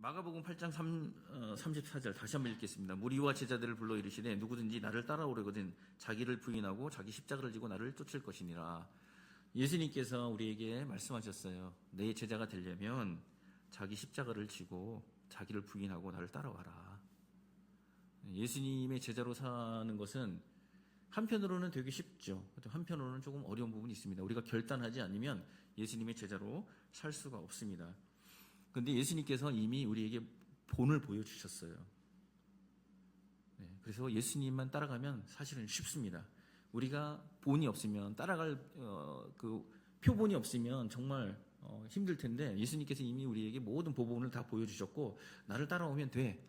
마가복음 8장 34절 다시 한번 읽겠습니다. 무리와 제자들을 불러 이르시되 누구든지 나를 따라오려거든 자기를 부인하고 자기 십자가를 지고 나를 쫓을 것이니라. 예수님께서 우리에게 말씀하셨어요. 내 제자가 되려면 자기 십자가를 지고 자기를 부인하고 나를 따라와라. 예수님의 제자로 사는 것은 한편으로는 되게 쉽죠. 한편으로는 조금 어려운 부분이 있습니다. 우리가 결단하지 않으면 예수님의 제자로 살 수가 없습니다. 그런데 예수님께서 이미 우리에게 본을 보여주셨어요. 그래서 예수님만 따라가면 사실은 쉽습니다. 우리가 본이 없으면 따라갈 그 표본이 없으면 정말 힘들 텐데 예수님께서 이미 우리에게 모든 보본을 다 보여주셨고 나를 따라오면 돼.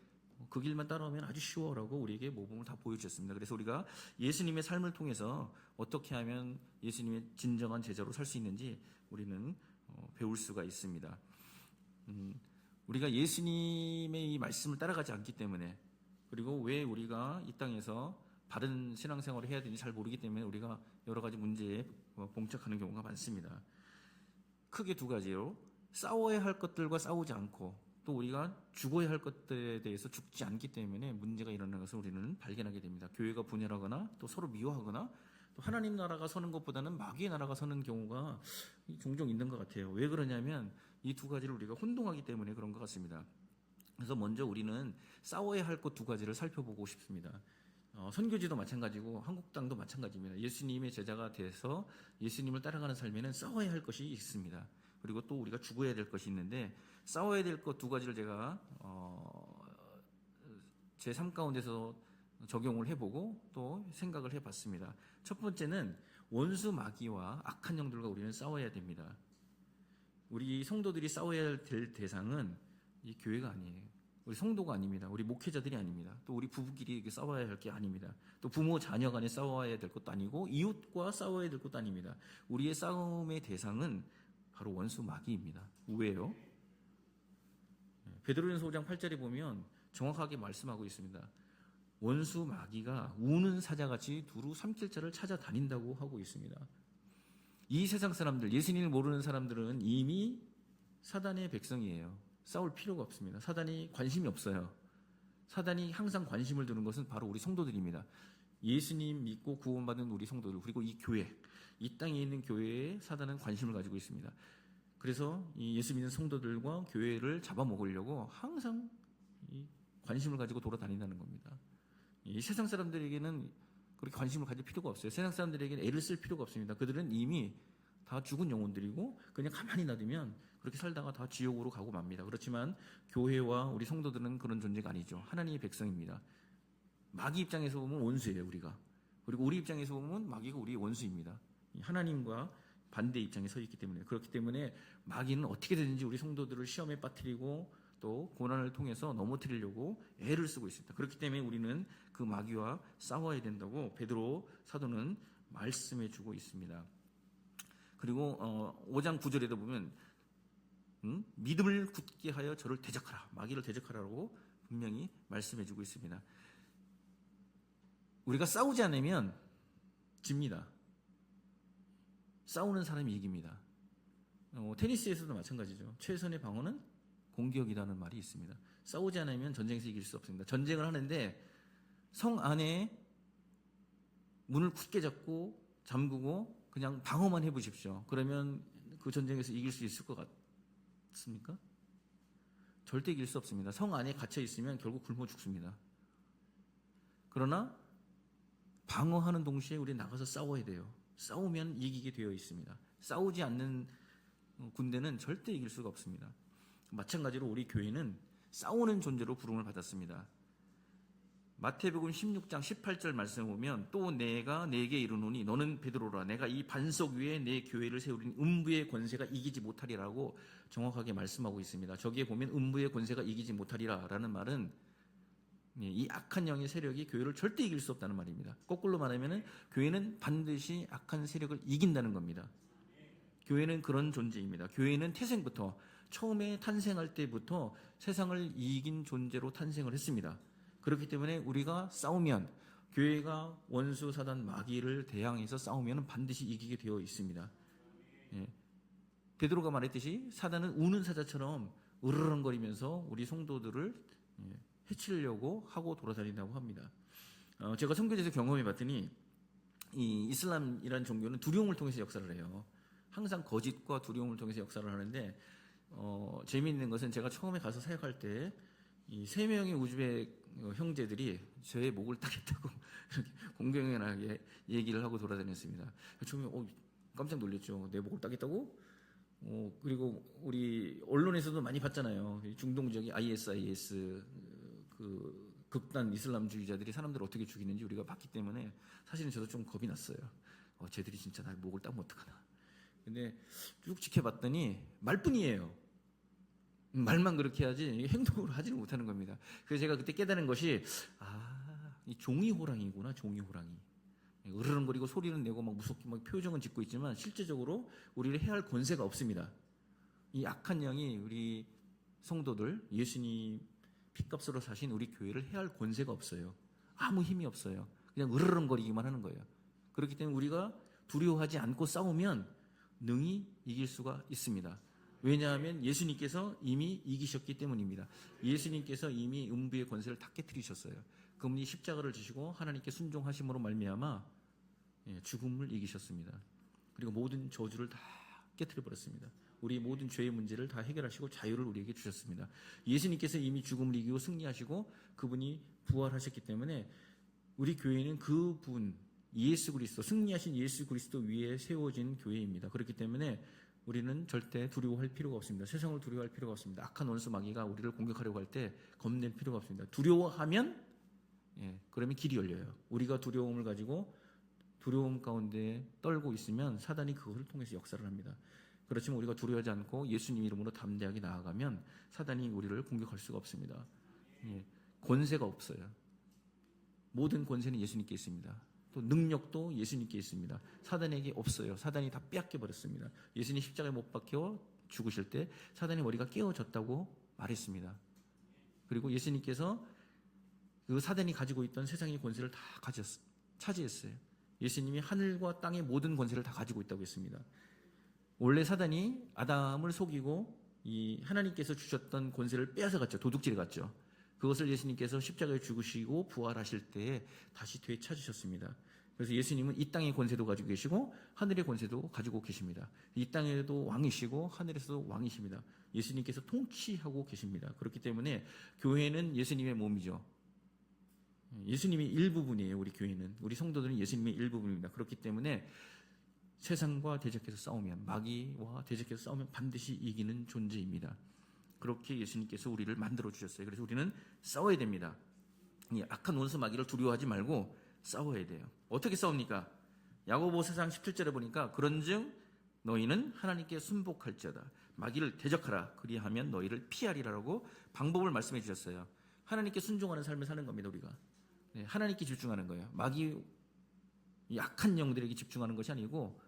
그 길만 따라오면 아주 쉬워라고 우리에게 모범을 다 보여주셨습니다. 그래서 우리가 예수님의 삶을 통해서 어떻게 하면 예수님의 진정한 제자로 살 수 있는지 우리는 배울 수가 있습니다. 우리가 예수님의 이 말씀을 따라가지 않기 때문에, 그리고 왜 우리가 이 땅에서 바른 신앙생활을 해야 되는지 잘 모르기 때문에 우리가 여러 가지 문제에 봉착하는 경우가 많습니다. 크게 두 가지로 싸워야 할 것들과 싸우지 않고 또 우리가 죽어야 할 것들에 대해서 죽지 않기 때문에 문제가 일어나는 것을 우리는 발견하게 됩니다. 교회가 분열하거나 또 서로 미워하거나 또 하나님 나라가 서는 것보다는 마귀의 나라가 서는 경우가 종종 있는 것 같아요. 왜 그러냐면 이 두 가지를 우리가 혼동하기 때문에 그런 것 같습니다. 그래서 먼저 우리는 싸워야 할 것 두 가지를 살펴보고 싶습니다. 선교지도 마찬가지고 한국 땅도 마찬가지입니다. 예수님의 제자가 돼서 예수님을 따라가는 삶에는 싸워야 할 것이 있습니다. 그리고 또 우리가 죽어야 될 것이 있는데 싸워야 될 것 두 가지를 제가 제 삶 가운데서 적용을 해보고 또 생각을 해봤습니다. 첫 번째는 원수 마귀와 악한 영들과 우리는 싸워야 됩니다. 우리 성도들이 싸워야 될 대상은 이 교회가 아니에요. 우리 성도가 아닙니다. 우리 목회자들이 아닙니다. 또 우리 부부끼리 싸워야 할 게 아닙니다. 또 부모 자녀 간에 싸워야 될 것도 아니고 이웃과 싸워야 될 것도 아닙니다. 우리의 싸움의 대상은 바로 원수 마귀입니다. 왜요? 베드로전서 5장 8절에 보면 정확하게 말씀하고 있습니다. 원수 마귀가 우는 사자같이 두루 삼킬 자를 찾아다닌다고 하고 있습니다. 이 세상 사람들, 예수님을 모르는 사람들은 이미 사단의 백성이에요. 싸울 필요가 없습니다. 사단이 관심이 없어요. 사단이 항상 관심을 두는 것은 바로 우리 성도들입니다. 예수님 믿고 구원받은 우리 성도들, 그리고 이 교회, 이 땅에 있는 교회에 사단은 관심을 가지고 있습니다. 그래서 이 예수 믿는 성도들과 교회를 잡아먹으려고 항상 이 관심을 가지고 돌아다닌다는 겁니다. 이 세상 사람들에게는 그렇게 관심을 가질 필요가 없어요. 세상 사람들에게는 애를 쓸 필요가 없습니다. 그들은 이미 다 죽은 영혼들이고 그냥 가만히 놔두면 그렇게 살다가 다 지옥으로 가고 맙니다. 그렇지만 교회와 우리 성도들은 그런 존재가 아니죠. 하나님의 백성입니다. 마귀 입장에서 보면 원수예요, 우리가. 그리고 우리 입장에서 보면 마귀가 우리의 원수입니다. 하나님과 반대 입장에 서 있기 때문에. 그렇기 때문에 마귀는 어떻게든지 우리 성도들을 시험에 빠뜨리고 또 고난을 통해서 넘어뜨리려고 애를 쓰고 있습니다. 그렇기 때문에 우리는 그 마귀와 싸워야 된다고 베드로 사도는 말씀해 주고 있습니다. 그리고 5장 9절에도 보면 믿음을 굳게 하여 저를 대적하라, 마귀를 대적하라고 분명히 말씀해 주고 있습니다. 우리가 싸우지 않으면 집니다. 싸우는 사람이 이깁니다. 테니스에서도 마찬가지죠. 최선의 방어는 공격이라는 말이 있습니다. 싸우지 않으면 전쟁에서 이길 수 없습니다. 전쟁을 하는데 성 안에 문을 굳게 잡고 잠그고 그냥 방어만 해보십시오. 그러면 그 전쟁에서 이길 수 있을 것 같습니까? 절대 이길 수 없습니다. 성 안에 갇혀 있으면 결국 굶어 죽습니다. 그러나 방어하는 동시에 우리 나가서 싸워야 돼요. 싸우면 이기게 되어 있습니다. 싸우지 않는 군대는 절대 이길 수가 없습니다. 마찬가지로 우리 교회는 싸우는 존재로 부름을 받았습니다. 마태복음 16장 18절 말씀을 보면 또 내가 네게 이르노니 너는 베드로라 내가 이 반석 위에 내 교회를 세우리니 음부의 권세가 이기지 못하리라고 정확하게 말씀하고 있습니다. 저기에 보면 음부의 권세가 이기지 못하리라라는 말은 이 악한 영의 세력이 교회를 절대 이길 수 없다는 말입니다. 거꾸로 말하면 교회는 반드시 악한 세력을 이긴다는 겁니다. 교회는 그런 존재입니다. 교회는 태생부터 처음에 탄생할 때부터 세상을 이긴 존재로 탄생을 했습니다. 그렇기 때문에 우리가 싸우면 교회가 원수 사단 마귀를 대항해서 싸우면 반드시 이기게 되어 있습니다. 베드로가 말했듯이 사단은 우는 사자처럼 으르렁거리면서 우리 성도들을 해치려고 하고 돌아다닌다고 합니다. 제가 선교지에서 경험해 봤더니 이 이슬람이라는 종교는 두려움을 통해서 역사를 해요. 항상 거짓과 두려움을 통해서 역사를 하는데 재미있는 것은 제가 처음에 가서 사역할 때 이 세 명의 우즈벡 형제들이 저의 목을 따겠다고 이렇게 공공연하게 얘기를 하고 돌아다녔습니다. 처음에 깜짝 놀랐죠. 내 목을 따겠다고? 그리고 우리 언론에서도 많이 봤잖아요. 중동 지역의 ISIS 그 극단 이슬람주의자들이 사람들을 어떻게 죽이는지 우리가 봤기 때문에 사실은 저도 좀 겁이 났어요. 쟤들이 진짜 날 목을 따면 어떡하나. 근데 쭉 지켜봤더니 말뿐이에요. 말만 그렇게 하지 행동으로 하지는 못하는 겁니다. 그래서 제가 그때 깨달은 것이 이 종이호랑이구나. 종이호랑이. 으르렁거리고 소리는 내고 막 무섭게 막 표정은 짓고 있지만 실제적으로 우리를 해할 권세가 없습니다. 이 악한 영이 우리 성도들, 예수님 핏값으로 사신 우리 교회를 해할 권세가 없어요. 아무 힘이 없어요. 그냥 으르렁거리기만 하는 거예요. 그렇기 때문에 우리가 두려워하지 않고 싸우면 능히 이길 수가 있습니다. 왜냐하면 예수님께서 이미 이기셨기 때문입니다. 예수님께서 이미 음부의 권세를 다 깨뜨리셨어요. 그분이 십자가를 지시고 하나님께 순종하심으로 말미암아 죽음을 이기셨습니다. 그리고 모든 저주를 다 깨뜨려 버렸습니다. 우리 모든 죄의 문제를 다 해결하시고 자유를 우리에게 주셨습니다. 예수님께서 이미 죽음을 이기고 승리하시고 그분이 부활하셨기 때문에 우리 교회는 그분 예수 그리스도, 승리하신 예수 그리스도 위에 세워진 교회입니다. 그렇기 때문에 우리는 절대 두려워할 필요가 없습니다. 세상을 두려워할 필요가 없습니다. 악한 원수 마귀가 우리를 공격하려고 할 때 겁낼 필요가 없습니다. 두려워하면 그러면 길이 열려요. 우리가 두려움을 가지고 두려움 가운데 떨고 있으면 사단이 그것을 통해서 역사를 합니다. 그렇지만 우리가 두려워하지 않고 예수님 이름으로 담대하게 나아가면 사단이 우리를 공격할 수가 없습니다. 권세가 없어요. 모든 권세는 예수님께 있습니다. 또 능력도 예수님께 있습니다. 사단에게 없어요. 사단이 다 빼앗겨 버렸습니다. 예수님 십자가에 못 박혀 죽으실 때 사단의 머리가 깨어졌다고 말했습니다. 그리고 예수님께서 그 사단이 가지고 있던 세상의 권세를 다 차지했어요. 예수님이 하늘과 땅의 모든 권세를 다 가지고 있다고 했습니다. 원래 사단이 아담을 속이고 이 하나님께서 주셨던 권세를 빼앗아 갔죠. 도둑질해 갔죠. 그것을 예수님께서 십자가에 죽으시고 부활하실 때에 다시 되찾으셨습니다. 그래서 예수님은 이 땅의 권세도 가지고 계시고 하늘의 권세도 가지고 계십니다. 이 땅에도 왕이시고 하늘에서도 왕이십니다. 예수님께서 통치하고 계십니다. 그렇기 때문에 교회는 예수님의 몸이죠. 예수님이 일부분이에요. 우리 교회는. 우리 성도들은 예수님의 일부분입니다. 그렇기 때문에 세상과 대적해서 싸우면, 마귀와 대적해서 싸우면 반드시 이기는 존재입니다. 그렇게 예수님께서 우리를 만들어 주셨어요. 그래서 우리는 싸워야 됩니다. 이 악한 원수 마귀를 두려워하지 말고 싸워야 돼요. 어떻게 싸웁니까? 야고보서 4장 17절에 보니까 그런즉 너희는 하나님께 순복할지어다. 마귀를 대적하라. 그리하면 너희를 피하리라고 방법을 말씀해 주셨어요. 하나님께 순종하는 삶을 사는 겁니다. 우리가. 하나님께 집중하는 거예요. 마귀 약한 영들에게 집중하는 것이 아니고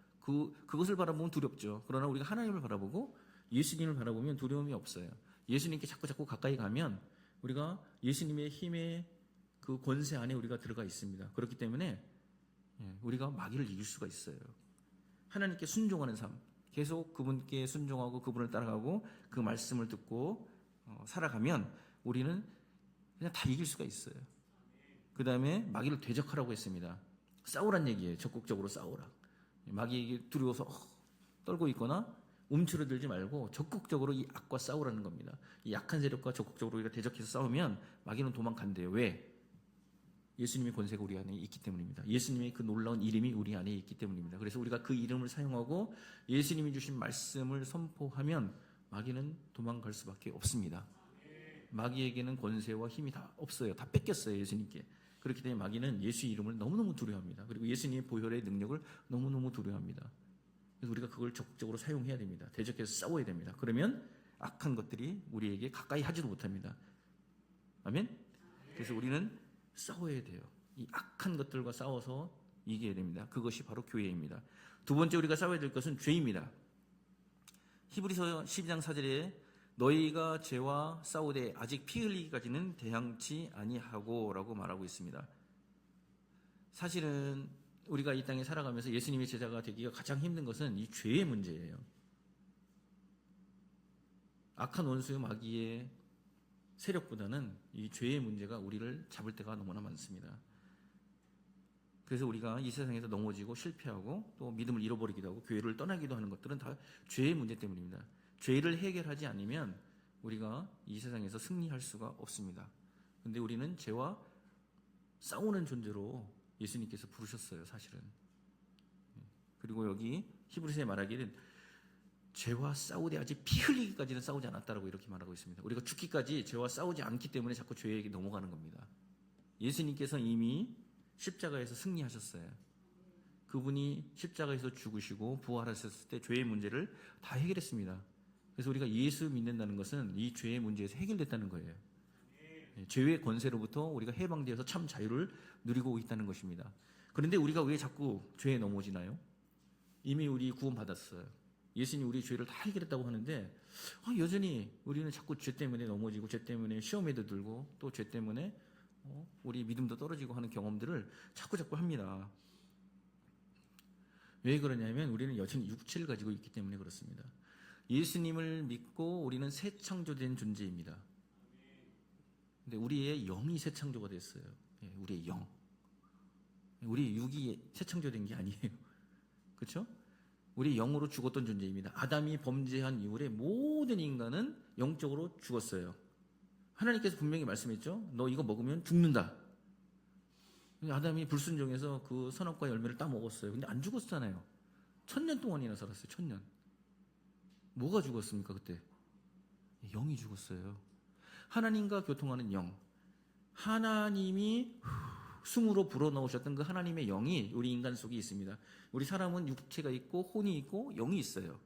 그것을 바라보면 두렵죠. 그러나 우리가 하나님을 바라보고 예수님을 바라보면 두려움이 없어요. 예수님께 자꾸 가까이 가면 우리가 예수님의 힘의 그 권세 안에 우리가 들어가 있습니다. 그렇기 때문에 우리가 마귀를 이길 수가 있어요. 하나님께 순종하는 삶, 계속 그분께 순종하고 그분을 따라가고 그 말씀을 듣고 살아가면 우리는 그냥 다 이길 수가 있어요. 그 다음에 마귀를 대적하라고 했습니다. 싸우란 얘기예요. 적극적으로 싸우라. 마귀에게 두려워서 떨고 있거나 움츠러들지 말고 적극적으로 이 악과 싸우라는 겁니다. 이 약한 세력과 적극적으로 우리가 대적해서 싸우면 마귀는 도망간대요. 왜? 예수님의 권세가 우리 안에 있기 때문입니다. 예수님의 그 놀라운 이름이 우리 안에 있기 때문입니다. 그래서 우리가 그 이름을 사용하고 예수님이 주신 말씀을 선포하면 마귀는 도망갈 수밖에 없습니다. 마귀에게는 권세와 힘이 다 없어요. 다 뺏겼어요. 예수님께. 그렇기 때문에 마귀는 예수 이름을 너무너무 두려워합니다. 그리고 예수님의 보혈의 능력을 너무너무 두려워합니다. 그래서 우리가 그걸 적극적으로 사용해야 됩니다. 대적해서 싸워야 됩니다. 그러면 악한 것들이 우리에게 가까이 하지도 못합니다. 아멘? 그래서 우리는 싸워야 돼요. 이 악한 것들과 싸워서 이겨야 됩니다. 그것이 바로 교회입니다. 두 번째 우리가 싸워야 될 것은 죄입니다. 히브리서 12장 4절에 너희가 죄와 싸우되 아직 피 흘리기까지는 대항치 아니하고 라고 말하고 있습니다. 사실은 우리가 이 땅에 살아가면서 예수님의 제자가 되기가 가장 힘든 것은 이 죄의 문제예요. 악한 원수의 마귀의 세력보다는 이 죄의 문제가 우리를 잡을 때가 너무나 많습니다. 그래서 우리가 이 세상에서 넘어지고 실패하고 또 믿음을 잃어버리기도 하고 교회를 떠나기도 하는 것들은 다 죄의 문제 때문입니다. 죄를 해결하지 않으면 우리가 이 세상에서 승리할 수가 없습니다. 근데 우리는 죄와 싸우는 존재로 예수님께서 부르셨어요, 사실은. 그리고 여기 히브리서에 말하기를 죄와 싸우되 아직 피 흘리기까지는 싸우지 않았다라고 이렇게 말하고 있습니다. 우리가 죽기까지 죄와 싸우지 않기 때문에 자꾸 죄에게 넘어가는 겁니다. 예수님께서 이미 십자가에서 승리하셨어요. 그분이 십자가에서 죽으시고 부활하셨을 때 죄의 문제를 다 해결했습니다. 그래서 우리가 예수 믿는다는 것은 이 죄의 문제에서 해결됐다는 거예요. 죄의 권세로부터 우리가 해방되어서 참 자유를 누리고 있다는 것입니다. 그런데 우리가 왜 자꾸 죄에 넘어지나요? 이미 우리 구원받았어요. 예수님이 우리 죄를 다 해결했다고 하는데 여전히 우리는 자꾸 죄 때문에 넘어지고 죄 때문에 시험에도 들고 또 죄 때문에 우리 믿음도 떨어지고 하는 경험들을 자꾸 합니다. 왜 그러냐면 우리는 여전히 육체를 가지고 있기 때문에 그렇습니다. 예수님을 믿고 우리는 새 창조된 존재입니다. 근데 우리의 영이 새 창조가 됐어요. 우리의 영. 우리 육이 새 창조된 게 아니에요. 그렇죠? 우리 영으로 죽었던 존재입니다. 아담이 범죄한 이후에 모든 인간은 영적으로 죽었어요. 하나님께서 분명히 말씀했죠. 너 이거 먹으면 죽는다. 아담이 불순종해서 그 선악과의 열매를 따먹었어요. 근데 안 죽었잖아요. 1000년 동안이나 살았어요. 1000년. 뭐가 죽었습니까 그때? 영이 죽었어요. 하나님과 교통하는 영. 하나님이 숨으로 불어넣으셨던 그 하나님의 영이 우리 인간 속에 있습니다. 우리 사람은 육체가 있고 혼이 있고 영이 있어요.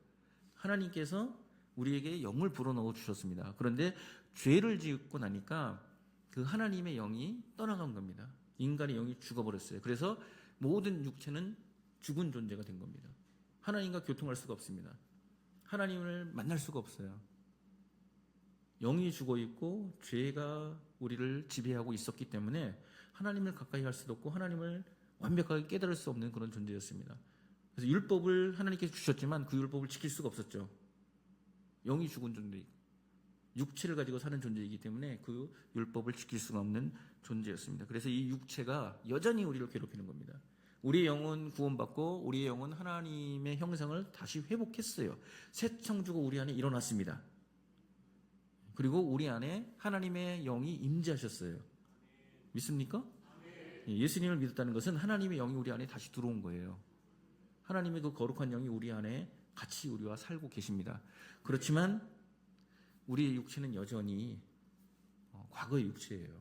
하나님께서 우리에게 영을 불어넣어 주셨습니다. 그런데 죄를 짓고 나니까 그 하나님의 영이 떠나간 겁니다. 인간의 영이 죽어버렸어요. 그래서 모든 육체는 죽은 존재가 된 겁니다. 하나님과 교통할 수가 없습니다. 하나님을 만날 수가 없어요. 영이 죽어 있고 죄가 우리를 지배하고 있었기 때문에 하나님을 가까이 할 수도 없고 하나님을 완벽하게 깨달을 수 없는 그런 존재였습니다. 그래서 율법을 하나님께서 주셨지만 그 율법을 지킬 수가 없었죠. 영이 죽은 존재, 육체를 가지고 사는 존재이기 때문에 그 율법을 지킬 수가 없는 존재였습니다. 그래서 이 육체가 여전히 우리를 괴롭히는 겁니다. 우리의 영은 구원받고 우리의 영은 하나님의 형상을 다시 회복했어요. 새 창조가 우리 안에 일어났습니다. 그리고 우리 안에 하나님의 영이 임재하셨어요. 믿습니까? 예수님을 믿었다는 것은 하나님의 영이 우리 안에 다시 들어온 거예요. 하나님의 그 거룩한 영이 우리 안에 같이 우리와 살고 계십니다. 그렇지만 우리의 육체는 여전히 과거의 육체예요.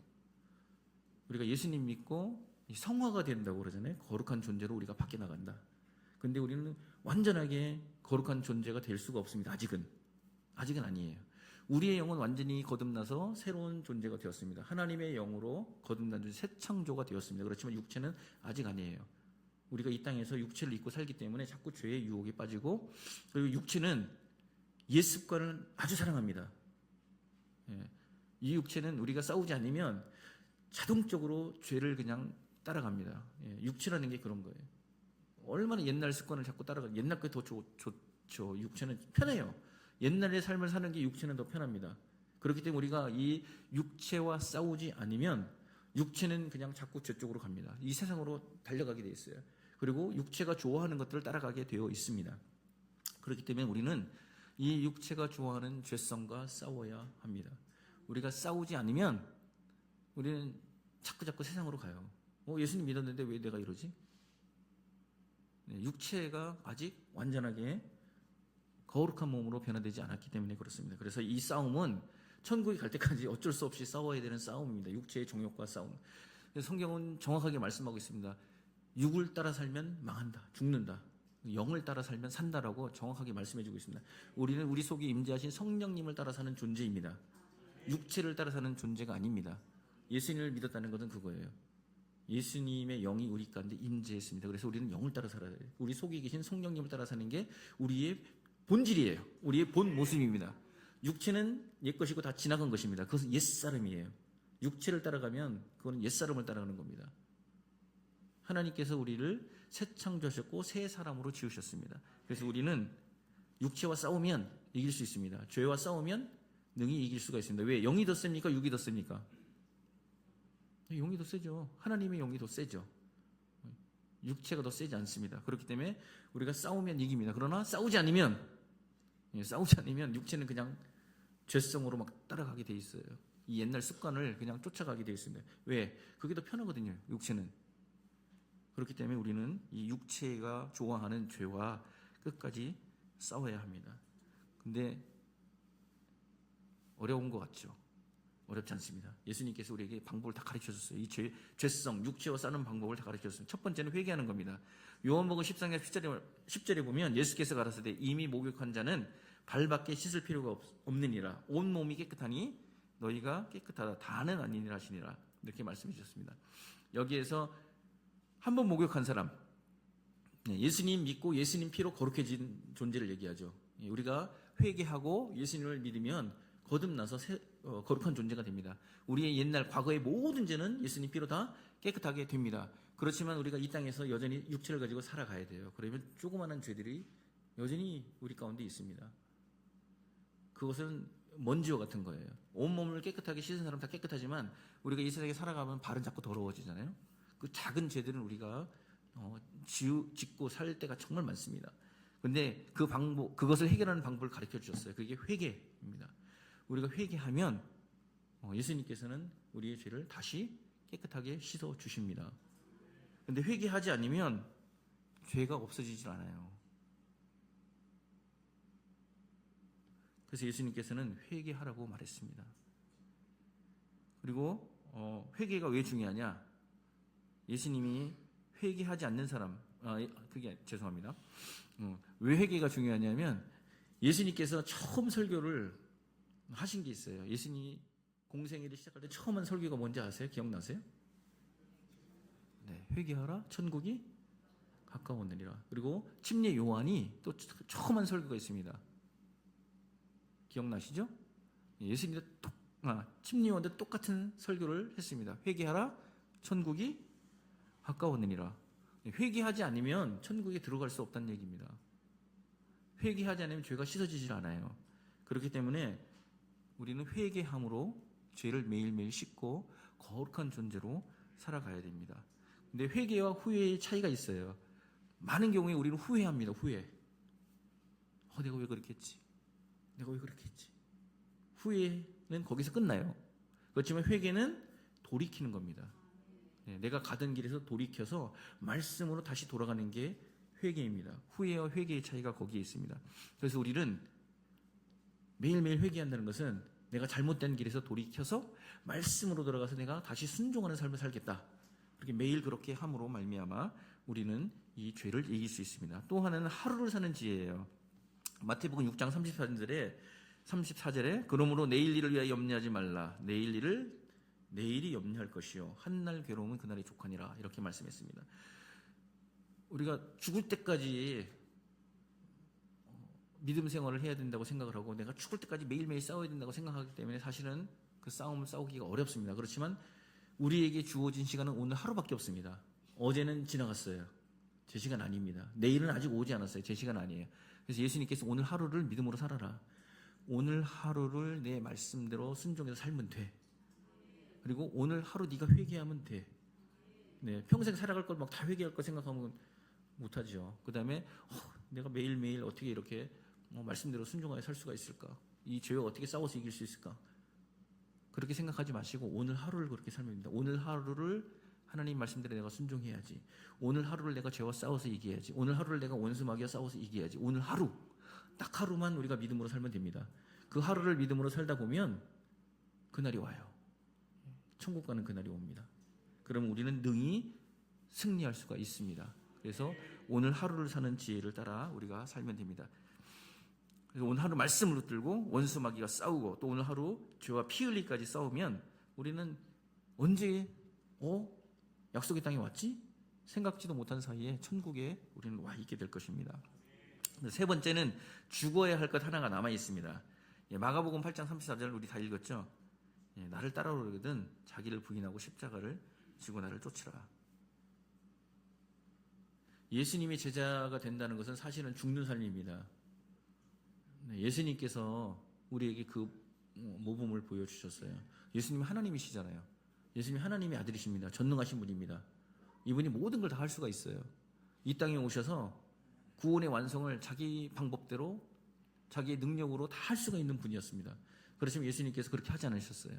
우리가 예수님 믿고 성화가 된다고 그러잖아요. 거룩한 존재로 우리가 밖에 나간다. 근데 우리는 완전하게 거룩한 존재가 될 수가 없습니다. 아직은 아니에요. 우리의 영은 완전히 거듭나서 새로운 존재가 되었습니다. 하나님의 영으로 거듭난 새 창조가 되었습니다. 그렇지만 육체는 아직 아니에요. 우리가 이 땅에서 육체를 입고 살기 때문에 자꾸 죄의 유혹에 빠지고, 그리고 육체는 옛 습관을 아주 사랑합니다. 이 육체는 우리가 싸우지 않으면 자동적으로 죄를 그냥 따라갑니다. 육체라는 게 그런 거예요. 얼마나 옛날 습관을 자꾸 따라가. 옛날 게 더 좋죠. 육체는 편해요. 옛날의 삶을 사는 게 육체는 더 편합니다. 그렇기 때문에 우리가 이 육체와 싸우지 않으면 육체는 그냥 자꾸 저쪽으로 갑니다. 이 세상으로 달려가게 돼 있어요. 그리고 육체가 좋아하는 것들을 따라가게 되어 있습니다. 그렇기 때문에 우리는 이 육체가 좋아하는 죄성과 싸워야 합니다. 우리가 싸우지 않으면 우리는 자꾸 세상으로 가요. 예수님 믿었는데 왜 내가 이러지? 육체가 아직 완전하게 거룩한 몸으로 변화되지 않았기 때문에 그렇습니다. 그래서 이 싸움은 천국에 갈 때까지 어쩔 수 없이 싸워야 되는 싸움입니다. 육체의 정욕과 싸움. 성경은 정확하게 말씀하고 있습니다. 육을 따라 살면 망한다, 죽는다. 영을 따라 살면 산다라고 정확하게 말씀해주고 있습니다. 우리는 우리 속에 임재하신 성령님을 따라 사는 존재입니다. 육체를 따라 사는 존재가 아닙니다. 예수님을 믿었다는 것은 그거예요. 예수님의 영이 우리 가운데 임재했습니다. 그래서 우리는 영을 따라 살아야 돼요. 우리 속에 계신 성령님을 따라 사는 게 우리의 본질이에요. 우리의 본 모습입니다. 육체는 옛것이고 다 지나간 것입니다. 그것은 옛사람이에요. 육체를 따라가면 그건 옛사람을 따라가는 겁니다. 하나님께서 우리를 새 창조하셨고 새 사람으로 지으셨습니다. 그래서 우리는 육체와 싸우면 이길 수 있습니다. 죄와 싸우면 능히 이길 수가 있습니다. 왜? 영이 더 셉니까? 육이 더 셉니까? 영이 더 세죠. 하나님의 영이 더 세죠. 육체가 더 세지 않습니다. 그렇기 때문에 우리가 싸우면 이깁니다. 그러나 싸우지 않으면 육체는 그냥 죄성으로 막 따라가게 돼 있어요. 이 옛날 습관을 그냥 쫓아가게 돼 있습니다. 왜? 그게 더 편하거든요. 육체는. 그렇기 때문에 우리는 이 육체가 좋아하는 죄와 끝까지 싸워야 합니다. 근데 어려운 것 같죠? 어렵지 않습니다. 예수님께서 우리에게 방법을 다 가르쳐 줬어요. 이 죄성, 육체와 싸는 방법을 다 가르쳐 줬어요. 첫 번째는 회개하는 겁니다. 요한복음 13장 10절에 보면 예수께서 가라사대 이미 목욕한 자는 발밖에 씻을 필요가 없느니라. 온 몸이 깨끗하니 너희가 깨끗하다. 다는 아니니라 하시니라. 이렇게 말씀해 주셨습니다. 여기에서 한 번 목욕한 사람, 예수님 믿고 예수님 피로 거룩해진 존재를 얘기하죠. 우리가 회개하고 예수님을 믿으면 거듭나서 거룩한 존재가 됩니다. 우리의 옛날 과거의 모든 죄는 예수님 피로 다 깨끗하게 됩니다. 그렇지만 우리가 이 땅에서 여전히 육체를 가지고 살아가야 돼요. 그러면 조그마한 죄들이 여전히 우리 가운데 있습니다. 그것은 먼지와 같은 거예요. 온몸을 깨끗하게 씻은 사람 다 깨끗하지만 우리가 이 세상에 살아가면 발은 자꾸 더러워지잖아요. 그 작은 죄들은 우리가 짓고 살 때가 정말 많습니다. 근데 그것을 해결하는 방법을 가르쳐 주셨어요. 그게 회개입니다. 우리가 회개하면 예수님께서는 우리의 죄를 다시 깨끗하게 씻어 주십니다. 근데 회개하지 않으면 죄가 없어지질 않아요. 그래서 예수님께서는 회개하라고 말했습니다. 그리고 회개가 왜 중요하냐? 예수님이 회개하지 않는 사람, 죄송합니다. 왜 회개가 중요하냐면 예수님께서 처음 설교를 하신 게 있어요. 예수님이 공생애를 시작할 때 처음 한 설교가 뭔지 아세요? 기억나세요? 네, 회개하라, 천국이 가까웠느니라. 그리고 침례 요한이 또 처음 한 설교가 있습니다. 기억나시죠? 예수님도 침례 요한도 똑같은 설교를 했습니다. 회개하라, 천국이 가까웠느니라. 회개하지 않으면 천국에 들어갈 수 없다는 얘기입니다. 회개하지 않으면 죄가 씻어지질 않아요. 그렇기 때문에 우리는 회개함으로 죄를 매일매일 씻고 거룩한 존재로 살아가야 됩니다. 근데 회개와 후회의 차이가 있어요. 많은 경우에 우리는 후회합니다. 후회. 내가 왜 그렇게 했지? 내가 왜 그렇게 했지? 후회는 거기서 끝나요. 그렇지만 회개는 돌이키는 겁니다. 내가 가던 길에서 돌이켜서 말씀으로 다시 돌아가는 게 회개입니다. 후회와 회개의 차이가 거기에 있습니다. 그래서 우리는 매일매일 회개한다는 것은 내가 잘못된 길에서 돌이켜서 말씀으로 돌아가서 내가 다시 순종하는 삶을 살겠다. 그렇게 매일 그렇게 함으로 말미암아 우리는 이 죄를 이길 수 있습니다. 또 하나는 하루를 사는 지혜예요. 마태복음 6장 34절에 그러므로 내일 일을 위하여 염려하지 말라. 내일이 염려할 것이요 한날 괴로움은 그날이 족하니라. 이렇게 말씀했습니다. 우리가 죽을 때까지 믿음 생활을 해야 된다고 생각을 하고 내가 죽을 때까지 매일매일 싸워야 된다고 생각하기 때문에 사실은 그 싸움을 싸우기가 어렵습니다. 그렇지만 우리에게 주어진 시간은 오늘 하루밖에 없습니다. 어제는 지나갔어요. 제 시간 아닙니다. 내일은 아직 오지 않았어요. 제 시간 아니에요. 그래서 예수님께서 오늘 하루를 믿음으로 살아라. 오늘 하루를 내 말씀대로 순종해서 살면 돼. 그리고 오늘 하루 네가 회개하면 돼. 평생 살아갈 걸 막 다 회개할 거 생각하면 못하죠. 그 다음에 내가 매일매일 어떻게 이렇게 말씀대로 순종하여 살 수가 있을까? 이 죄와 어떻게 싸워서 이길 수 있을까? 그렇게 생각하지 마시고 오늘 하루를 그렇게 살면 됩니다. 오늘 하루를 하나님 말씀대로 내가 순종해야지. 오늘 하루를 내가 죄와 싸워서 이겨야지. 오늘 하루를 내가 원수 마귀와 싸워서 이겨야지. 오늘 하루, 딱 하루만 우리가 믿음으로 살면 됩니다. 그 하루를 믿음으로 살다 보면 그날이 와요. 천국 가는 그날이 옵니다. 그럼 우리는 능히 승리할 수가 있습니다. 그래서 오늘 하루를 사는 지혜를 따라 우리가 살면 됩니다. 그래서 오늘 하루 말씀을 붙들고 원수 마귀가 싸우고 또 오늘 하루 죄와 피 흘리기까지 싸우면 우리는 언제 약속의 땅에 왔지? 생각지도 못한 사이에 천국에 우리는 와 있게 될 것입니다. 세 번째는 죽어야 할 것 하나가 남아 있습니다. 마가복음 8장 34절 우리 다 읽었죠? 나를 따라오려거든 자기를 부인하고 십자가를 지고 나를 쫓으라. 예수님의 제자가 된다는 것은 사실은 죽는 삶입니다. 예수님께서 우리에게 그 모든 것을 다 주셨어요. 우리가 죽을 때까지 그 모든 것을 다 모범을 보여주셨어요. 예수님은 하나님이시잖아요. 예수님이 하나님의 아들이십니다. 전능하신 분입니다. 이분이 모든 걸 다 할 수가 있어요. 이 땅에 오셔서 구원의 완성을 자기 방법대로 자기의 능력으로 다 할 수가 있는 분이었습니다. 그렇지만 예수님께서 그렇게 하지 않으셨어요.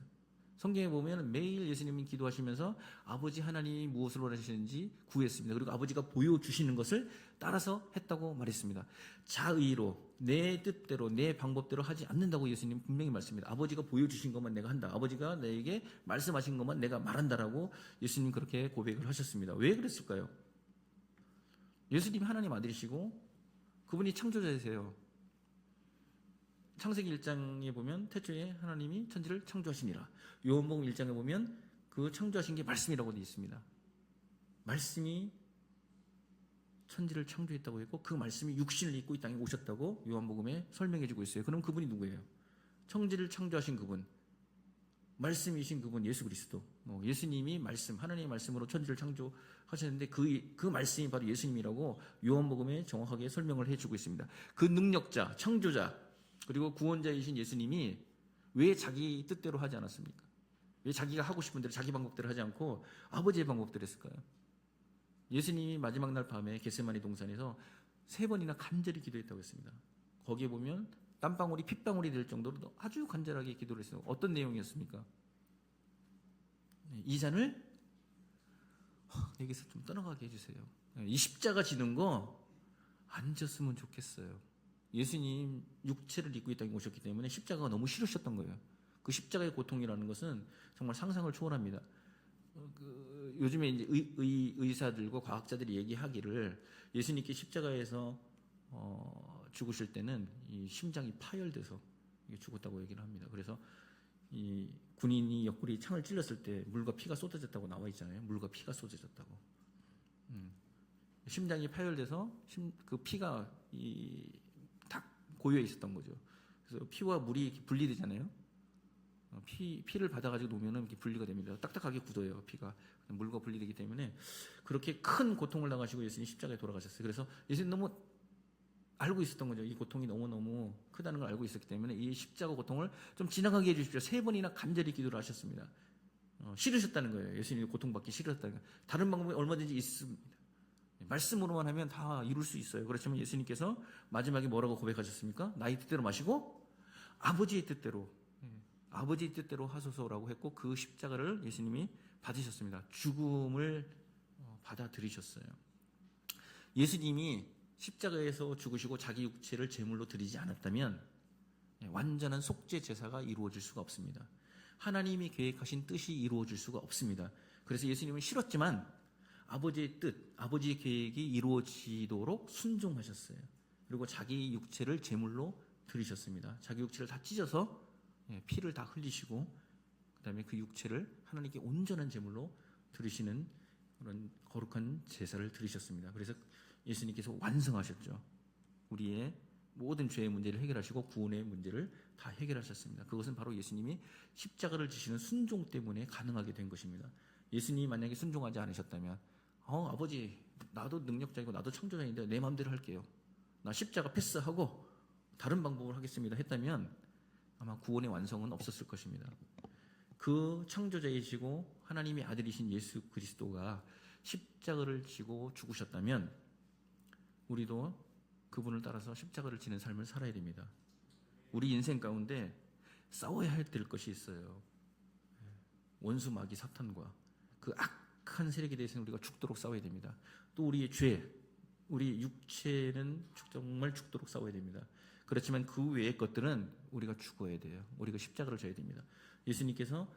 성경에 보면 매일 예수님이 기도하시면서 아버지 하나님이 무엇을 원하시는지 구했습니다. 그리고 아버지가 보여주시는 것을 따라서 했다고 말했습니다. 자의로 내 뜻대로 내 방법대로 하지 않는다고 예수님 분명히 말씀합니다. 아버지가 보여주신 것만 내가 한다. 아버지가 내게 말씀하신 것만 내가 말한다라고 예수님 그렇게 고백을 하셨습니다. 왜 그랬을까요? 예수님이 하나님 아들이시고 그분이 창조자이세요. 창세기 1장에 보면 태초에 하나님이 천지를 창조하시니라. 요한복음 1장에 보면 그 창조하신 게 말씀이라고 되어 있습니다. 말씀이 천지를 창조했다고 했고 그 말씀이 육신을 입고 이 땅에 오셨다고 요한복음에 설명해 주고 있어요. 그럼 그분이 누구예요? 천지를 창조하신 그분, 말씀이신 그분 예수 그리스도. 예수님이 말씀, 하나님의 말씀으로 천지를 창조하셨는데 그 말씀이 바로 예수님이라고 요한복음에 정확하게 설명을 해주고 있습니다. 그 능력자, 창조자, 그리고 구원자이신 예수님이 왜 자기 뜻대로 하지 않았습니까? 왜 자기가 하고 싶은 대로 자기 방법대로 하지 않고 아버지의 방법대로 했을까요? 예수님이 마지막 날 밤에 겟세마니 동산에서 3번이나 간절히 기도했다고 했습니다. 거기에 보면 땀방울이 핏방울이 될 정도로 아주 간절하게 기도를 했어요. 어떤 내용이었습니까? 이 잔을 여기서 좀 떠나가게 해주세요. 이 십자가 지는 거 안 졌으면 좋겠어요. 예수님 육체를 입고 이 땅에 오셨기 때문에 십자가가 너무 싫으셨던 거예요. 그 십자가의 고통이라는 것은 정말 상상을 초월합니다. 요즘에 이제 의사들과 과학자들이 얘기하기를 예수님께 십자가에서 죽으실 때는 이 심장이 파열돼서 죽었다고 얘기를 합니다. 그래서 이 군인이 옆구리 창을 찔렀을 때 물과 피가 쏟아졌다고 나와 있잖아요. 물과 피가 쏟아졌다고. 심장이 파열돼서 그 피가 다 고여 있었던 거죠. 그래서 피와 물이 분리되잖아요. 피를 받아가지고 놓으면 이렇게 분리가 됩니다. 딱딱하게 굳어요, 피가. 물과 분리되기 때문에 그렇게 큰 고통을 당하시고 예수님 십자가에 돌아가셨어요. 그래서 예수님 너무 알고 있었던 거죠. 이 고통이 너무너무 크다는 걸 알고 있었기 때문에 이 십자가 고통을 좀 지나가게 해주십시오. 3번이나 간절히 기도를 하셨습니다. 싫으셨다는 거예요. 예수님이 고통받기 싫으셨다는 거예요. 다른 방법이 얼마든지 있습니다. 말씀으로만 하면 다 이룰 수 있어요. 그렇지만 예수님께서 마지막에 뭐라고 고백하셨습니까? 나의 뜻대로 마시고 아버지의 뜻대로 하소서라고 했고 그 십자가를 예수님이 받으셨습니다. 죽음을 받아들이셨어요. 예수님이 십자가에서 죽으시고 자기 육체를 제물로 드리지 않았다면 완전한 속죄 제사가 이루어질 수가 없습니다. 하나님이 계획하신 뜻이 이루어질 수가 없습니다. 그래서 예수님은 싫었지만 아버지의 뜻, 아버지의 계획이 이루어지도록 순종하셨어요. 그리고 자기 육체를 제물로 드리셨습니다. 자기 육체를 다 찢어서 피를 다 흘리시고 그다음에 그 육체를 하나님께 온전한 제물로 드리시는 그런 거룩한 제사를 드리셨습니다. 그래서 예수님께서 완성하셨죠. 우리의 모든 죄의 문제를 해결하시고 구원의 문제를 다 해결하셨습니다. 그것은 바로 예수님이 십자가를 지시는 순종 때문에 가능하게 된 것입니다. 예수님이 만약에 순종하지 않으셨다면 아버지 나도 능력자이고 나도 창조자인데 내 마음대로 할게요. 나 십자가 패스하고 다른 방법을 하겠습니다 했다면 아마 구원의 완성은 없었을 것입니다. 그 창조자이시고 하나님의 아들이신 예수 그리스도가 십자가를 지고 죽으셨다면 우리도 그분을 따라서 십자가를 지는 삶을 살아야 됩니다. 우리 인생 가운데 싸워야 할 것이 있어요. 원수 마귀 사탄과 그 악한 세력에 대해서는 우리가 죽도록 싸워야 됩니다. 또 우리의 죄, 우리 육체는 정말 죽도록 싸워야 됩니다. 그렇지만 그 외의 것들은 우리가 죽어야 돼요. 우리가 십자가를 져야 됩니다. 예수님께서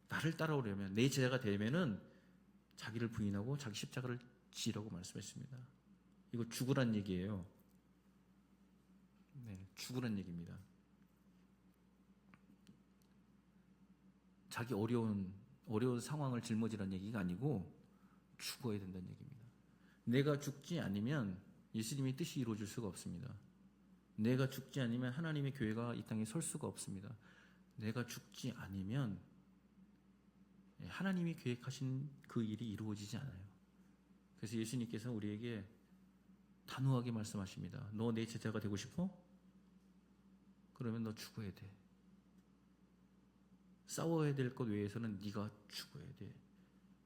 나를 따라오려면 내 제자가 되면은 자기를 부인하고 자기 십자가를 지라고 말씀했습니다. 이거 죽으란 얘기예요. 네, 죽으란 얘기입니다. 자기 어려운 상황을 짊어지란 얘기가 아니고 죽어야 된다는 얘기입니다. 내가 죽지 않으면 예수님의 뜻이 이루어질 수가 없습니다. 내가 죽지 않으면 하나님의 교회가 이 땅에 설 수가 없습니다. 내가 죽지 않으면 하나님이 계획하신 그 일이 이루어지지 않아요. 그래서 예수님께서 우리에게 단호하게 말씀하십니다. 너 내 제자가 되고 싶어? 그러면 너 죽어야 돼. 싸워야 될 것 외에서는 네가 죽어야 돼.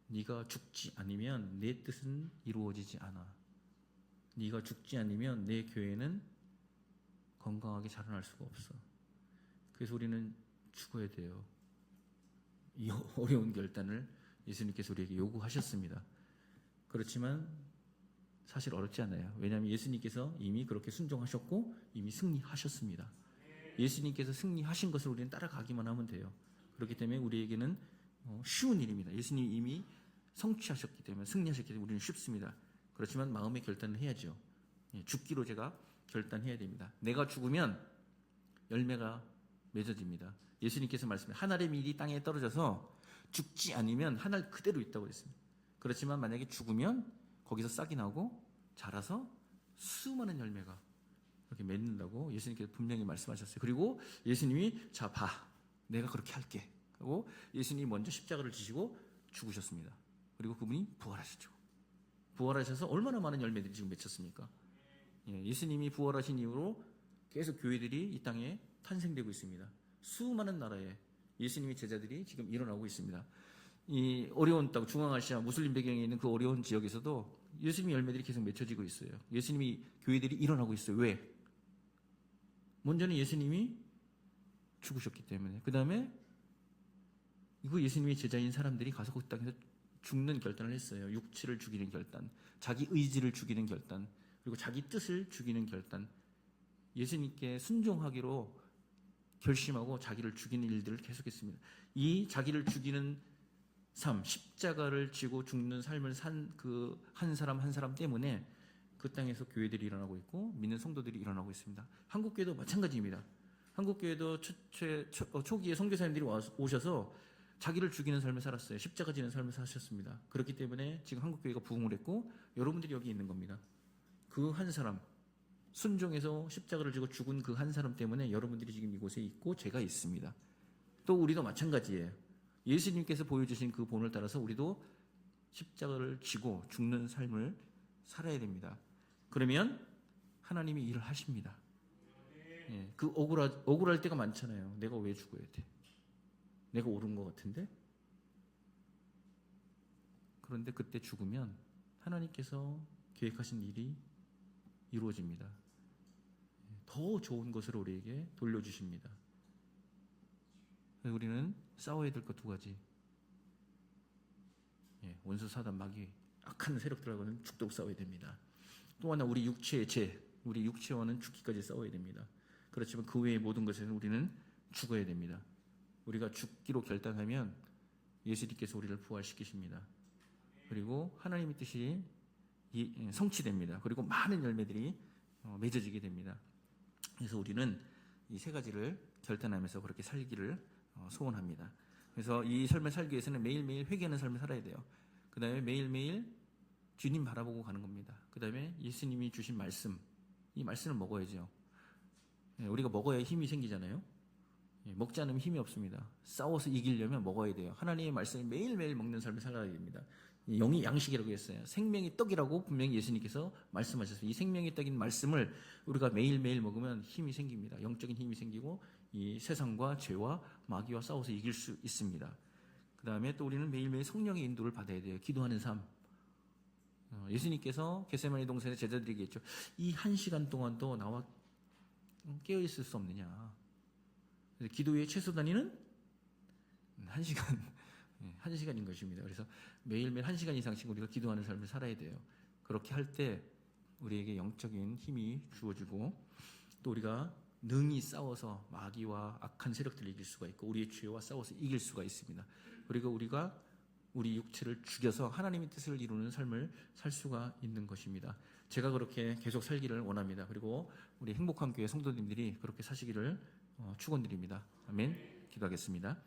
네가 죽지 않으면 내 뜻은 이루어지지 않아. 네가 죽지 않으면 내 교회는 건강하게 자라날 수가 없어. 그래서 우리는 죽어야 돼요. 이 어려운 결단을 예수님께서 우리에게 요구하셨습니다. 그렇지만 사실 어렵지 않아요. 왜냐하면 예수님께서 이미 그렇게 순종하셨고 이미 승리하셨습니다. 예수님께서 승리하신 것을 우리는 따라가기만 하면 돼요. 그렇기 때문에 우리에게는 쉬운 일입니다. 예수님이 이미 성취하셨기 때문에, 승리하셨기 때문에 우리는 쉽습니다. 그렇지만 마음의 결단을 해야죠. 죽기로 제가 결단해야 됩니다. 내가 죽으면 열매가 맺어집니다. 예수님께서 말씀해 한 알의 밀이 땅에 떨어져서 죽지 않으면 한 알 그대로 있다고 했습니다. 그렇지만 만약에 죽으면 거기서 싹이 나고 자라서 수많은 열매가 이렇게 맺는다고 예수님께서 분명히 말씀하셨어요. 그리고 예수님이 자 봐, 내가 그렇게 할게 하고 예수님이 먼저 십자가를 지시고 죽으셨습니다. 그리고 그분이 부활하셨죠. 부활하셔서 얼마나 많은 열매들이 지금 맺혔습니까? 예수님이 부활하신 이후로 계속 교회들이 이 땅에 탄생되고 있습니다. 수많은 나라에 예수님의 제자들이 지금 일어나고 있습니다. 이 어려운 땅, 중앙아시아 무슬림 배경에 있는 그 어려운 지역에서도 예수님의 열매들이 계속 맺혀지고 있어요. 예수님이 교회들이 일어나고 있어요. 왜? 먼저는 예수님이 죽으셨기 때문에. 그 다음에 이거 예수님의 제자인 사람들이 가서 그 땅에서 죽는 결단을 했어요. 육체를 죽이는 결단, 자기 의지를 죽이는 결단, 그리고 자기 뜻을 죽이는 결단. 예수님께 순종하기로 결심하고 자기를 죽이는 일들을 계속했습니다. 이 자기를 죽이는 삶, 십자가를 지고 죽는 삶을 산 그 한 사람 한 사람 때문에 그 땅에서 교회들이 일어나고 있고 믿는 성도들이 일어나고 있습니다. 한국교회도 마찬가지입니다. 한국교회도 초기에 선교사님들이 오셔서 자기를 죽이는 삶을 살았어요. 십자가 지는 삶을 사셨습니다. 그렇기 때문에 지금 한국교회가 부흥을 했고 여러분들이 여기 있는 겁니다. 그 한 사람, 순종해서 십자가를 지고 죽은 그 한 사람 때문에 여러분들이 지금 이곳에 있고 제가 있습니다. 또 우리도 마찬가지예요. 예수님께서 보여주신 그 본을 따라서 우리도 십자가를 지고 죽는 삶을 살아야 됩니다. 그러면 하나님이 일을 하십니다. 그 억울할 때가 많잖아요. 내가 왜 죽어야 돼? 내가 옳은 것 같은데? 그런데 그때 죽으면 하나님께서 계획하신 일이 이루어집니다. 더 좋은 것을 우리에게 돌려주십니다. 우리는 싸워야 될 것 두 가지. 원수 사단 마귀 악한 세력들하고는 죽도록 싸워야 됩니다. 또 하나 우리 육체의 죄, 우리 육체와는 죽기까지 싸워야 됩니다. 그렇지만 그 외의 모든 것에는 우리는 죽어야 됩니다. 우리가 죽기로 결단하면 예수님께서 우리를 부활시키십니다. 그리고 하나님의 뜻이 성취됩니다. 그리고 많은 열매들이 맺어지게 됩니다. 그래서 우리는 이 세 가지를 결단하면서 그렇게 살기를 소원합니다. 그래서 이 삶을 살기 위해서는 매일매일 회개하는 삶을 살아야 돼요. 그 다음에 매일매일 주님 바라보고 가는 겁니다. 그 다음에 예수님이 주신 말씀, 이 말씀을 먹어야죠. 우리가 먹어야 힘이 생기잖아요. 먹지 않으면 힘이 없습니다. 싸워서 이기려면 먹어야 돼요. 하나님의 말씀을 매일매일 먹는 삶을 살아야 됩니다. 영이 양식이라고 했어요. 생명의 떡이라고 분명히 예수님께서 말씀하셨어요. 이 생명의 떡인 말씀을 우리가 매일매일 먹으면 힘이 생깁니다. 영적인 힘이 생기고 이 세상과 죄와 마귀와 싸워서 이길 수 있습니다. 그 다음에 또 우리는 매일매일 성령의 인도를 받아야 돼요. 기도하는 삶. 예수님께서 겟세마네 동산에 제자들에게 했죠. 이 1시간 동안도 나와 깨어있을 수 없느냐. 그래서 기도의 최소 단위는 1시간. 1시간인 것입니다. 그래서 매일매일 1시간 이상씩 우리가 기도하는 삶을 살아야 돼요. 그렇게 할 때 우리에게 영적인 힘이 주어지고 또 우리가 능히 싸워서 마귀와 악한 세력들을 이길 수가 있고 우리의 죄와 싸워서 이길 수가 있습니다. 그리고 우리가 우리 육체를 죽여서 하나님의 뜻을 이루는 삶을 살 수가 있는 것입니다. 제가 그렇게 계속 살기를 원합니다. 그리고 우리 행복한 교회 성도님들이 그렇게 사시기를 축원드립니다. 아멘. 기도하겠습니다.